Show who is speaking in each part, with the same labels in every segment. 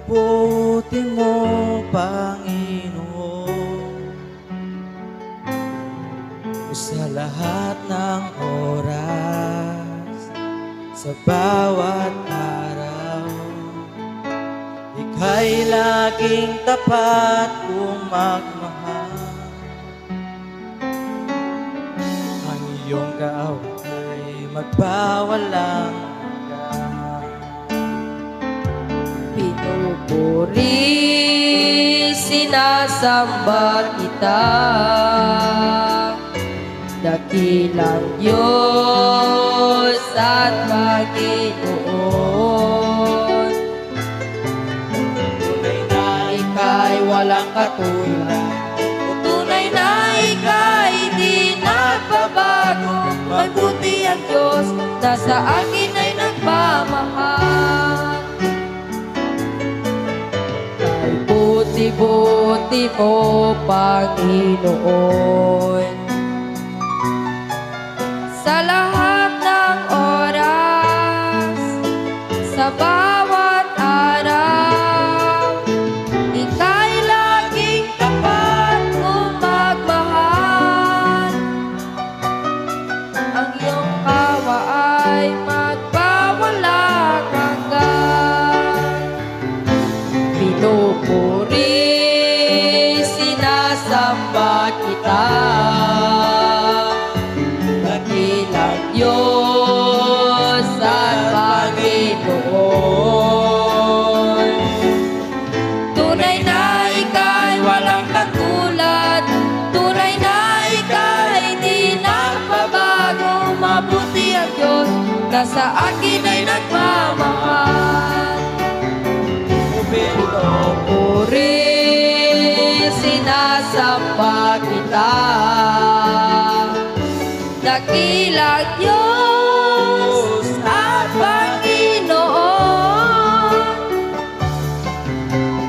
Speaker 1: buti mo, Panginoon, sa lahat ng oras, sa bawat araw. Ika'y laging tapat kung magmahal. Ang iyong kaaway ay magbawalang hanggan.
Speaker 2: Pinupuri, sinasamba kita, dakilang Diyos at Panginoon.
Speaker 1: Tunay na ika'y walang katulad,
Speaker 2: Tunay na ika'y di nagbabago. Mabuti ang Diyos na sa akin ay nagmamahal. Ay buti-buti mo, Panginoon, sa lahat ng oras, sa bawat araw. Ika'y laging tapat kung magmahal. Ang iyong awa ay magbawalang hanggan. Pinupuri, sinasamba kita, dakilang Diyos at Panginoon. Tunay na ika'y walang katulad, tunay na ika'y di nagbabago. Mabuti ang Diyos na sa akin ay nagmamahal. Pinupuri, sinasamba kita, dakilang Diyos at Panginoon.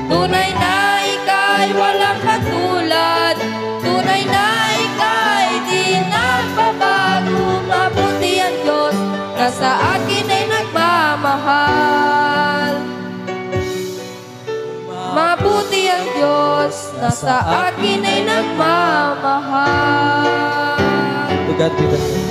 Speaker 2: Tunay na ika'y walang katulad, tunay na ika'y di nagbabago. Mabuti ang Diyos na sa akin ay nagmamahal. Mabuti ang Diyos na sa akin ay nagmamahal.
Speaker 1: To God be the glory.